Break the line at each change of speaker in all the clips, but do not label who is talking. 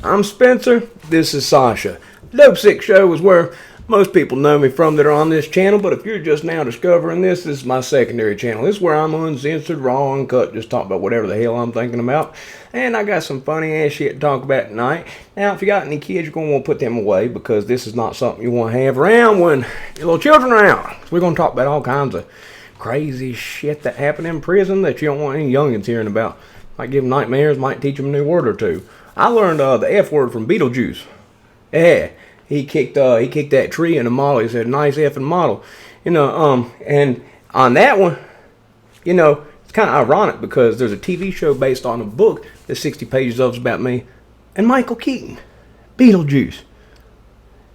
I'm Spencer. This is Sasha. Dope Sick Show is where most people know me from that are on this channel, but if you're just now discovering this is my secondary channel. This is where I'm uncensored, raw, uncut, just talk about whatever the hell I'm thinking about. And I got some funny ass shit to talk about tonight. Now, if you got any kids, you're going to want to put them away because this is not something you want to have around when your little children are out. So we're going to talk about all kinds of crazy shit that happened in prison that you don't want any youngins hearing about. Might give them nightmares, might teach them a new word or two. I learned the F word from Beetlejuice. Yeah. He kicked that tree in a model. He said, "Nice effing model," and on that one, it's kind of ironic because there's a TV show based on a book that's 60 pages of about me, and Michael Keaton, Beetlejuice,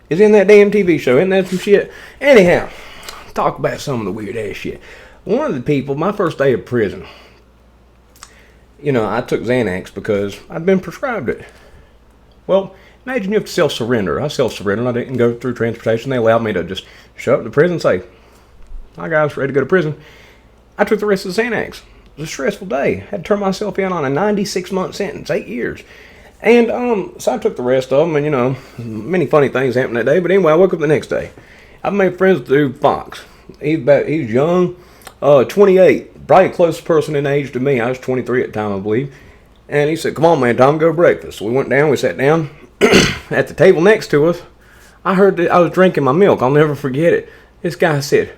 is in that damn TV show. Isn't that some shit? Anyhow, talk about some of the weird ass shit. One of the people, my first day of prison, I took Xanax because I'd been prescribed it. Well, imagine you have to self-surrender. I self-surrendered. I didn't go through transportation. They allowed me to just show up to prison and say, "Hi guys, ready to go to prison." I took the rest of the Xanax. It was a stressful day. I had to turn myself in on a 96-month sentence, 8 years. And so I took the rest of them, and many funny things happened that day. But anyway, I woke up the next day. I made friends with dude Fox. He was young, 28, probably the closest person in age to me. I was 23 at the time, I believe. And he said, "Come on, man, time to go breakfast." So we went down, we sat down. At the table next to us, I heard that I was drinking my milk. I'll never forget it. This guy said,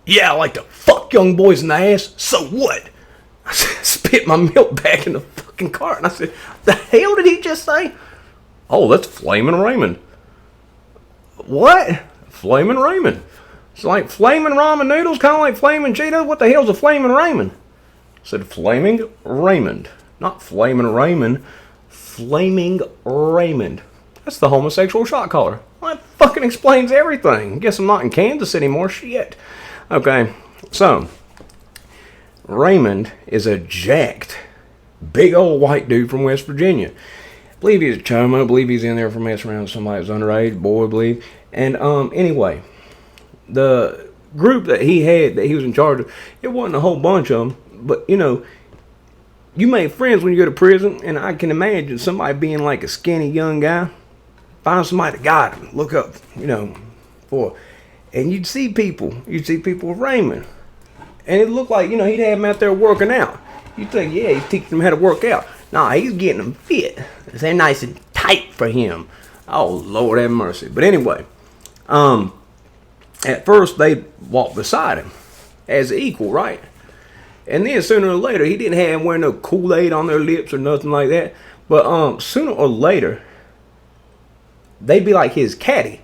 "Yeah, I like to fuck young boys in the ass. So what?" I spit my milk back in the fucking cart. And I said, "The hell did he just say?" "Oh, that's Flamin' Raymond." "What?" "Flamin' Raymond. It's like flaming ramen noodles, kind of like flaming Cheetos. What the hell's a Flamin' Raymond?" I said, "Flaming Raymond. Not Flamin' Raymond. Flaming Raymond. That's the homosexual shot caller." Well, that fucking explains everything. Guess I'm not in Kansas anymore. Shit. Okay, so Raymond is a jacked, big old white dude from West Virginia. I believe he's a chomo. I believe he's in there for messing around with somebody that's underage, boy, I believe. And anyway, the group that he had, that he was in charge of, it wasn't a whole bunch of them, but you make friends when you go to prison, and I can imagine somebody being like a skinny young guy, find somebody that got him, look up, for, and you'd see people with Raymond, and it looked like, he'd have them out there working out. You'd think, yeah, he's teaching them how to work out. Nah, he's getting them fit. They're nice and tight for him. Oh, Lord have mercy. But anyway, at first they walked beside him as equal, right? And then sooner or later, he didn't have them wearing no Kool-Aid on their lips or nothing like that. But sooner or later, they'd be like his caddy.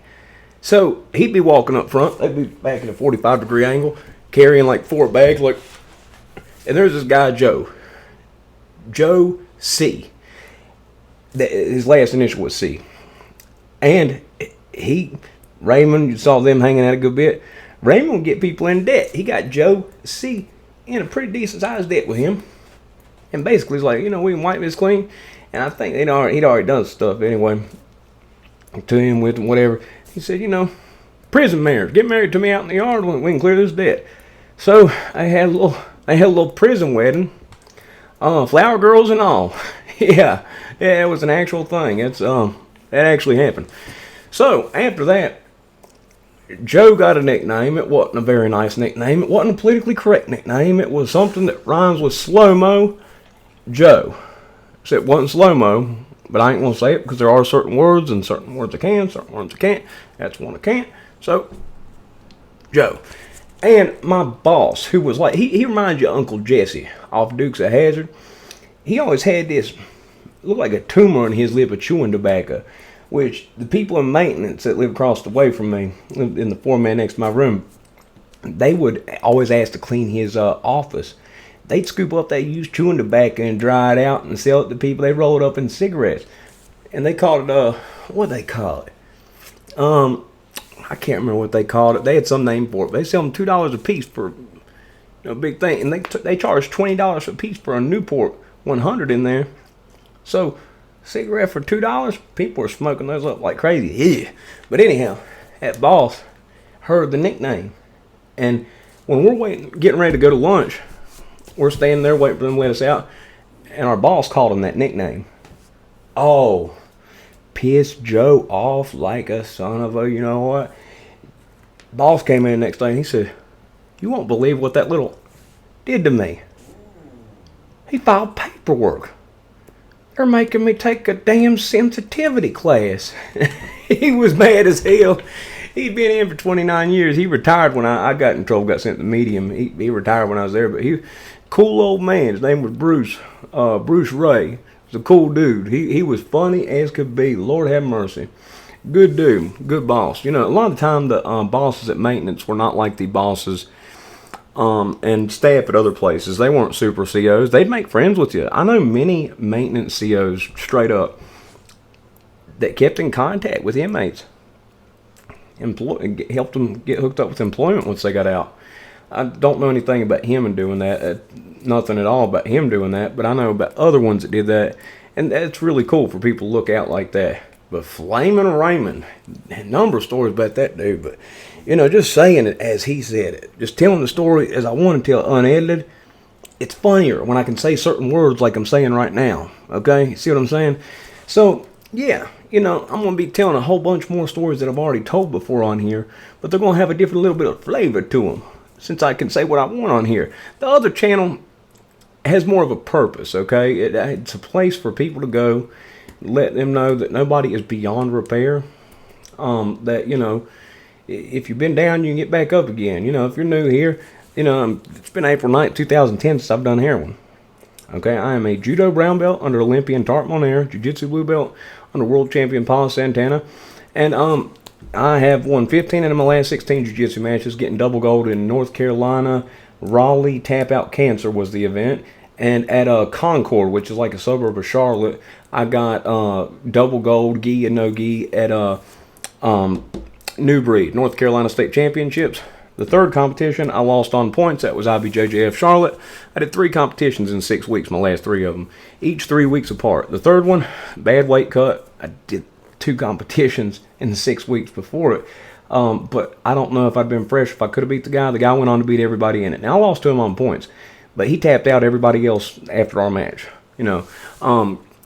So he'd be walking up front. They'd be back in a 45-degree angle, carrying like 4 bags. And there's this guy, Joe C. His last initial was C. And Raymond, you saw them hanging out a good bit. Raymond would get people in debt. He got Joe C. in a pretty decent sized debt with him, and basically he's like, we can wipe this clean. And I think he'd already done stuff anyway to him with whatever. He said, prison marriage, get married to me out in the yard when we can clear this debt. So I had a little prison wedding, flower girls and all. yeah, it was an actual thing. That actually happened. So after that, Joe got a nickname. It wasn't a very nice nickname. It wasn't a politically correct nickname. It was something that rhymes with slow-mo Joe. So it wasn't slow-mo, but I ain't going to say it because there are certain words, and certain words I can, certain words I can't. That's one I can't. So, Joe. And my boss, who was like, he reminds you of Uncle Jesse off Dukes of Hazzard. He always had this, looked like a tumor in his lip of chewing tobacco, which the people in maintenance that live across the way from me, in the 4-man next to my room, they would always ask to clean his office. They'd scoop up that used chewing tobacco and dry it out and sell it to people. They roll it up in cigarettes. And they called it, what did they call it? I can't remember what they called it. They had some name for it. They sell them $2 a piece for a big thing. And they charge $20 a piece for a Newport 100 in there. So, cigarette for $2, people were smoking those up like crazy. Yeah. But anyhow, that boss heard the nickname. And when we're getting ready to go to lunch, we're standing there waiting for them to let us out, and our boss called him that nickname. Oh, pissed Joe off like a son of a, you know what? Boss came in the next day and he said, "You won't believe what that little did to me. He filed paperwork. They're making me take a damn sensitivity class." He was mad as hell. He'd been in for 29 years. He retired when I got in trouble, got sent to medium. He retired when I was there, but he, cool old man. His name was Bruce Ray. He was a cool dude. He was funny as could be. Lord have mercy. Good dude, good boss. You know, a lot of the time the bosses at maintenance were not like the bosses and staff at other places. They weren't super COs. They'd make friends with you. I know many maintenance COs straight up that kept in contact with inmates. Helped them get hooked up with employment once they got out. I don't know anything about him and doing that. Nothing at all about him doing that. But I know about other ones that did that. And that's really cool for people to look out like that. But Flamin' Raymond, a number of stories about that dude. But, you know, just saying it as he said it. Just telling the story as I want to tell unedited. It's funnier when I can say certain words like I'm saying right now. Okay? See what I'm saying? So, yeah. You know, I'm going to be telling a whole bunch more stories that I've already told before on here. But they're going to have a different little bit of flavor to them. Since I can say what I want on here. The other channel has more of a purpose, okay? It's a place for people to go. Let them know that nobody is beyond repair. That, you know, if you've been down, you can get back up again. You know, if you're new here, you know, it's been April 9th, 2010 since I've done heroin. Okay, I am a Judo brown belt under Olympian Tart Monair, Jiu-Jitsu blue belt under World Champion Paul Santana. And I have won 15 out of my last 16 Jiu-Jitsu matches, getting double gold in North Carolina. Raleigh Tap Out Cancer was the event. And at Concord, which is like a suburb of Charlotte, I got double gold, gi and no gi at New Breed, North Carolina State Championships. The third competition, I lost on points. That was IBJJF Charlotte. I did 3 competitions in 6 weeks, my last 3 of them, each 3 weeks apart. The third one, bad weight cut. I did 2 competitions in the 6 weeks before it. But I don't know if I'd been fresh, if I could have beat the guy. The guy went on to beat everybody in it. Now, I lost to him on points. But he tapped out everybody else after our match, you know.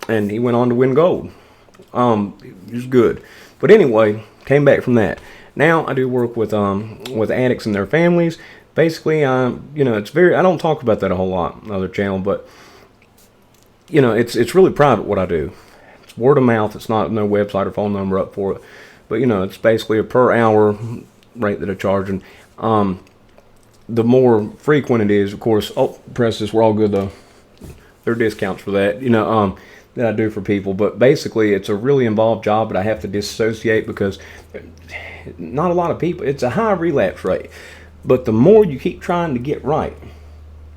And he went on to win gold. It was good. But anyway, came back from that. Now I do work with addicts and their families. Basically, you know, it's very, I don't talk about that a whole lot on the other channel, but, you know, it's really private what I do. It's word of mouth. It's not no website or phone number up for it. But, you know, it's basically a per hour rate that I charge. And the more frequent it is, of course, presses were all good though. There are discounts for that, you know, that I do for people. But basically, it's a really involved job, but I have to disassociate because not a lot of people, it's a high relapse rate. But the more you keep trying to get right,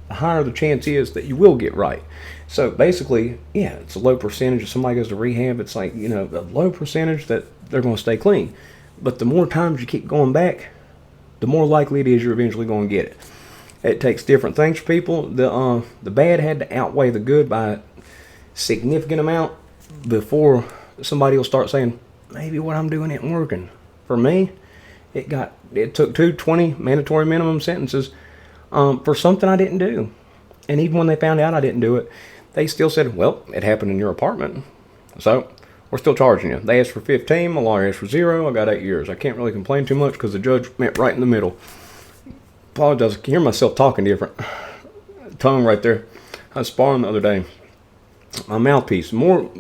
the higher the chance is that you will get right. So basically, yeah, it's a low percentage. If somebody goes to rehab, it's like, you know, a low percentage that they're going to stay clean. But the more times you keep going back, the more likely it is you're eventually going to get it. It takes different things for people. The bad had to outweigh the good by a significant amount before somebody will start saying, maybe what I'm doing isn't working. For me, it took 20 mandatory minimum sentences for something I didn't do. And even when they found out I didn't do it, they still said, well, it happened in your apartment. So we're still charging you. They asked for 15, my lawyer asked for 0, I got 8 years. I can't really complain too much because the judge met right in the middle. Apologize, I can hear myself talking different. Tongue right there. I was sparring the other day. My mouthpiece, the more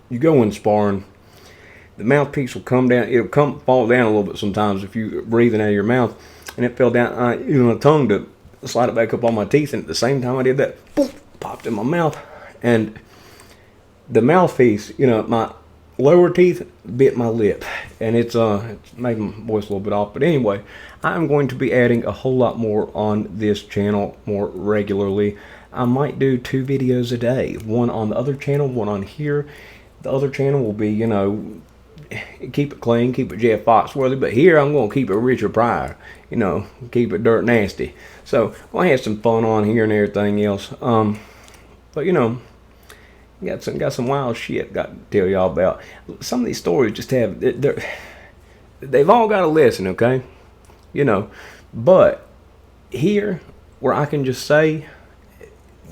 you go in sparring, the mouthpiece will come down, it'll fall down a little bit sometimes if you're breathing out of your mouth. And it fell down, you know, my tongue to slide it back up on my teeth, and at the same time I did that, boom, popped in my mouth. And the mouthpiece, you know, my lower teeth bit my lip, and it's made my voice a little bit off. But anyway, I'm going to be adding a whole lot more on this channel more regularly. I might do 2 videos a day, one on the other channel, one on here. The other channel will be, you know, keep it clean, keep it Jeff Foxworthy, but here I'm going to keep it Richard Pryor, you know, keep it dirt nasty. So I had some fun on here and everything else. But you know, got some wild shit got to tell y'all about. Some of these stories just have, they've all got a lesson, okay? You know, but here where I can just say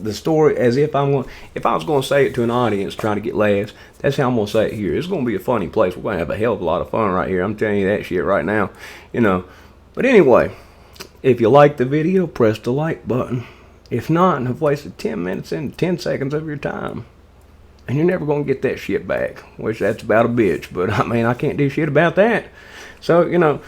the story as if if I was going to say it to an audience trying to get laughs, that's how I'm going to say it here. It's going to be a funny place. We're going to have a hell of a lot of fun right here. I'm telling you that shit right now, you know. But anyway, if you like the video, press the like button. If not, I've wasted 10 minutes and 10 seconds of your time. And you're never going to get that shit back, which that's about a bitch. But, I mean, I can't do shit about that. So, you know,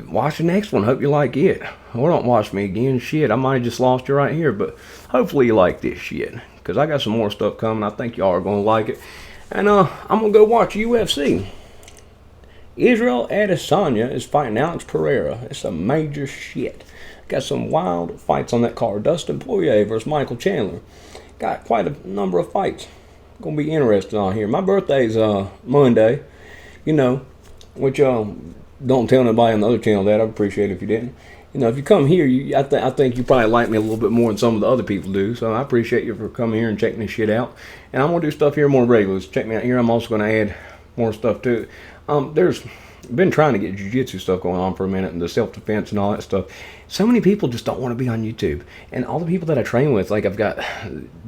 watch the next one. Hope you like it. Or don't watch me again. Shit, I might have just lost you right here. But hopefully you like this shit. Because I got some more stuff coming. I think y'all are going to like it. And I'm going to go watch UFC. Israel Adesanya is fighting Alex Pereira. It's some major shit. Got some wild fights on that card. Dustin Poirier versus Michael Chandler. Got quite a number of fights. Gonna be interesting on here. My birthday's Monday, you know, which don't tell nobody on the other channel that. I'd appreciate it if you didn't. You know, if you come here, I think you probably like me a little bit more than some of the other people do. So I appreciate you for coming here and checking this shit out. And I'm gonna do stuff here more regularly. So check me out here. I'm also gonna add more stuff to it. There's been trying to get jiu-jitsu stuff going on for a minute and the self-defense and all that stuff. So many people just don't want to be on YouTube. And all the people that I train with, like I've got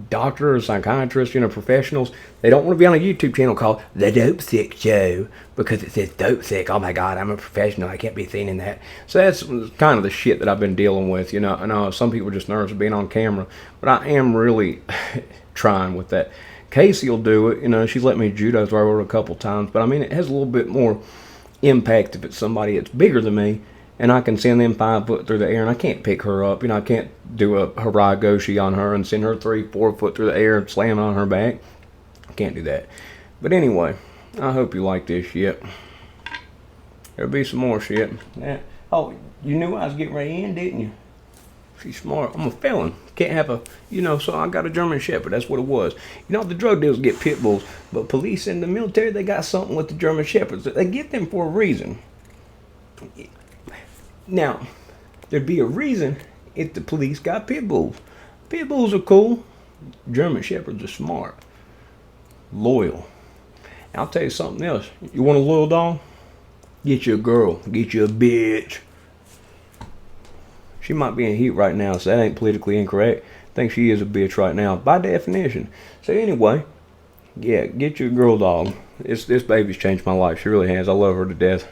doctors, psychiatrists, you know, professionals, they don't want to be on a YouTube channel called The Dope Sick Show because it says dope sick. Oh my God, I'm a professional. I can't be seen in that. So that's kind of the shit that I've been dealing with. You know, I know some people are just nervous of being on camera, but I am really trying with that. Casey will do it. You know, she's let me judo throw her a couple times, but I mean, it has a little bit more impact if it's somebody that's bigger than me and I can send them 5 foot through the air and I can't pick her up. You know, I can't do a Harai Goshi on her and send her 3-4 foot through the air and slam it on her back. I can't do that. But anyway, I hope you like this shit. There'll be some more shit. Yeah. Oh, you knew I was getting ready in, didn't you? She's smart. I'm a felon. Can't have a, you know, so I got a German Shepherd. That's what it was. You know, the drug dealers get pit bulls, but police and the military, they got something with the German Shepherds. They get them for a reason. Now, there'd be a reason if the police got pit bulls. Pit bulls are cool. German Shepherds are smart. Loyal. And I'll tell you something else. You want a loyal dog? Get you a girl. Get you a bitch. She might be in heat right now, so that ain't politically incorrect. I think she is a bitch right now, by definition. So anyway, yeah, get you a girl dog. This baby's changed my life. She really has. I love her to death.